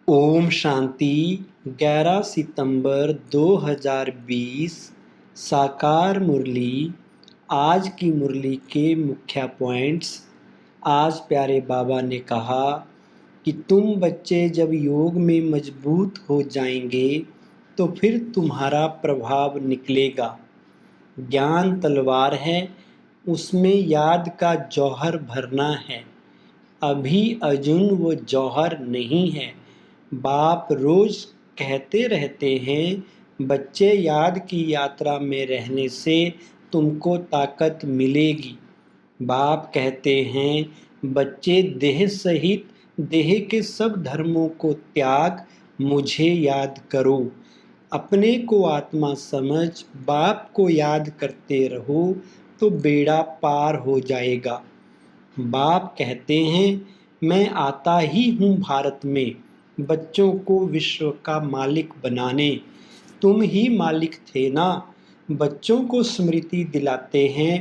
ओम शांति। 11 सितंबर 2020 साकार मुरली। आज की मुरली के मुख्य पॉइंट्स। आज प्यारे बाबा ने कहा कि तुम बच्चे जब योग में मजबूत हो जाएंगे तो फिर तुम्हारा प्रभाव निकलेगा। ज्ञान तलवार है, उसमें याद का जौहर भरना है। अभी अर्जुन वो जौहर नहीं है। बाप रोज कहते रहते हैं बच्चे याद की यात्रा में रहने से तुमको ताकत मिलेगी। बाप कहते हैं बच्चे देह सहित देह के सब धर्मों को त्याग मुझे याद करो। अपने को आत्मा समझ बाप को याद करते रहो तो बेड़ा पार हो जाएगा। बाप कहते हैं मैं आता ही हूँ भारत में बच्चों को विश्व का मालिक बनाने। तुम ही मालिक थे ना। बच्चों को स्मृति दिलाते हैं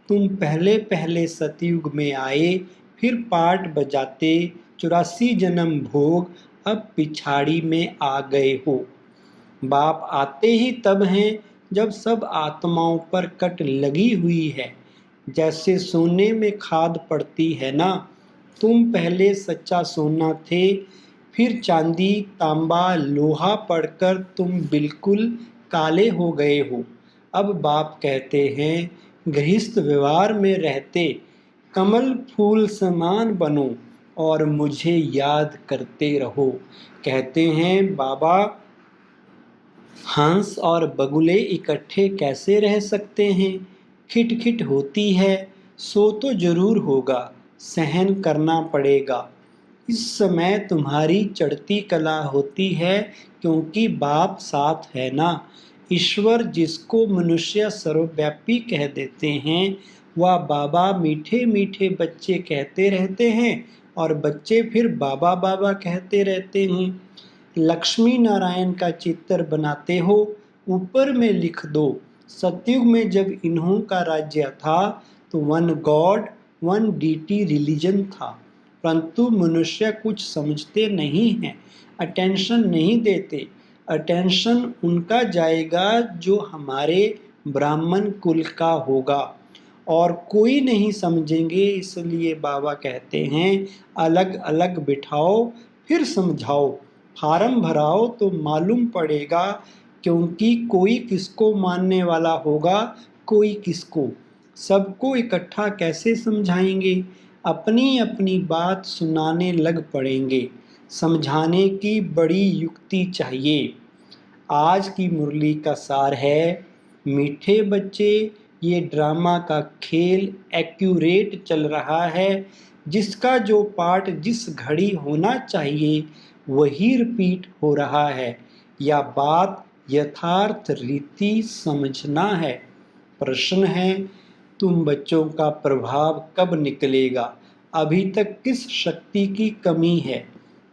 तुम पहले पहले सतयुग में आए, फिर पाठ बजाते 84 जन्म भोग, अब पिछाड़ी में आ गए हो। बाप आते ही तब हैं जब सब आत्माओं पर कट लगी हुई है। जैसे सोने में खाद पड़ती है ना। तुम पहले सच्चा सोना थे, फिर चांदी तांबा लोहा पड़कर तुम बिल्कुल काले हो गए हो। अब बाप कहते हैं गृहस्थ व्यवहार में रहते कमल फूल समान बनो और मुझे याद करते रहो। कहते हैं बाबा हंस और बगुले इकट्ठे कैसे रह सकते हैं। खिटखिट होती है सो तो जरूर होगा, सहन करना पड़ेगा। इस समय तुम्हारी चढ़ती कला होती है क्योंकि बाप साथ है ना। ईश्वर जिसको मनुष्य सर्वव्यापी कह देते हैं वह बाबा मीठे मीठे बच्चे कहते रहते हैं और बच्चे फिर बाबा बाबा कहते रहते हैं। लक्ष्मी नारायण का चित्र बनाते हो, ऊपर में लिख दो सतयुग में जब इन्हों का राज्य था तो one God one deity religion था। परंतु मनुष्य कुछ समझते नहीं हैं, अटेंशन नहीं देते। अटेंशन उनका जाएगा जो हमारे ब्राह्मण कुल का होगा और कोई नहीं समझेंगे। इसलिए बाबा कहते हैं अलग अलग बिठाओ फिर समझाओ। फार्म भराओ तो मालूम पड़ेगा क्योंकि कोई किसको मानने वाला होगा, कोई किसको। सबको इकट्ठा कैसे समझाएंगे। अपनी अपनी बात सुनाने लग पड़ेंगे। समझाने की बड़ी युक्ति चाहिए। आज की मुरली का सार है मीठे बच्चे, ये ड्रामा का खेल एक्यूरेट चल रहा है। जिसका जो पार्ट जिस घड़ी होना चाहिए वही रिपीट हो रहा है। या बात यथार्थ रीति समझना है। प्रश्न है तुम बच्चों का प्रभाव कब निकलेगा। अभी तक किस शक्ति की कमी है।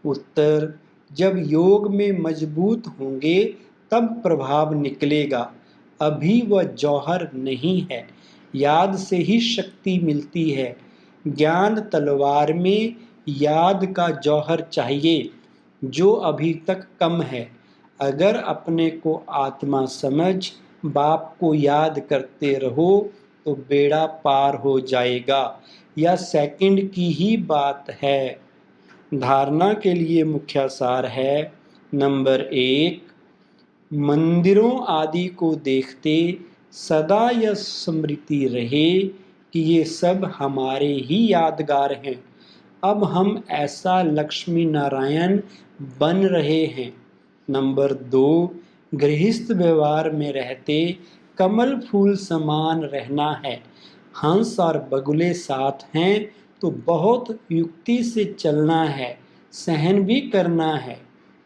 उत्तर जब योग में मजबूत होंगे तब प्रभाव निकलेगा। अभी वह जौहर नहीं है, याद से ही शक्ति मिलती है। ज्ञान तलवार में याद का जौहर चाहिए जो अभी तक कम है। अगर अपने को आत्मा समझ बाप को याद करते रहो तो बेड़ा पार हो जाएगा। यह सेकंड की ही बात है। धारणा के लिए मुख्य सार है नंबर 1, मंदिरों आदि को देखते सदा यह स्मृति रहे कि ये सब हमारे ही यादगार हैं। अब हम ऐसा लक्ष्मी नारायण बन रहे हैं। नंबर 2, गृहस्थ व्यवहार में रहते कमल फूल समान रहना है। हंस और बगुले साथ हैं तो बहुत युक्ति से चलना है, सहन भी करना है।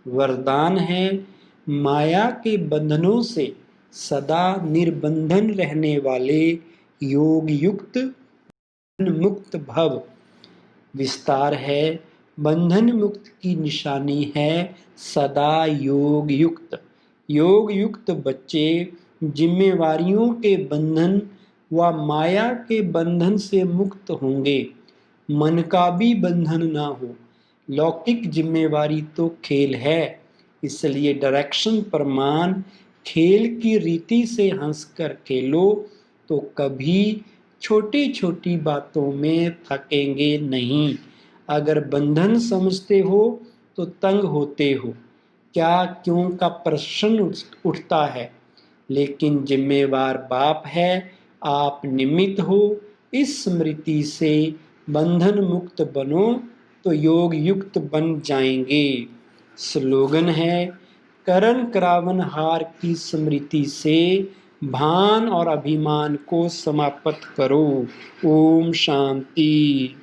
वरदान है माया के बंधनों से सदा निर्बंधन रहने वाले योग युक्त मुक्त भव। विस्तार है बंधन मुक्त की निशानी है सदा योग युक्त। योग युक्त बच्चे जिम्मेवारियों के बंधन व माया के बंधन से मुक्त होंगे। मन का भी बंधन ना हो, लौकिक जिम्मेवारी तो खेल है, इसलिए डायरेक्शन प्रमाण खेल की रीति से हंसकर खेलो तो कभी छोटी छोटी बातों में थकेंगे नहीं। अगर बंधन समझते हो तो तंग होते हो, क्या क्यों का प्रश्न उठता है। लेकिन जिम्मेवार बाप है, आप निमित्त हो। इस स्मृति से बंधन मुक्त बनो तो योग युक्त बन जाएंगे। स्लोगन है, करण करावन हार की स्मृति से भान और अभिमान को समाप्त करो। ओम शांति।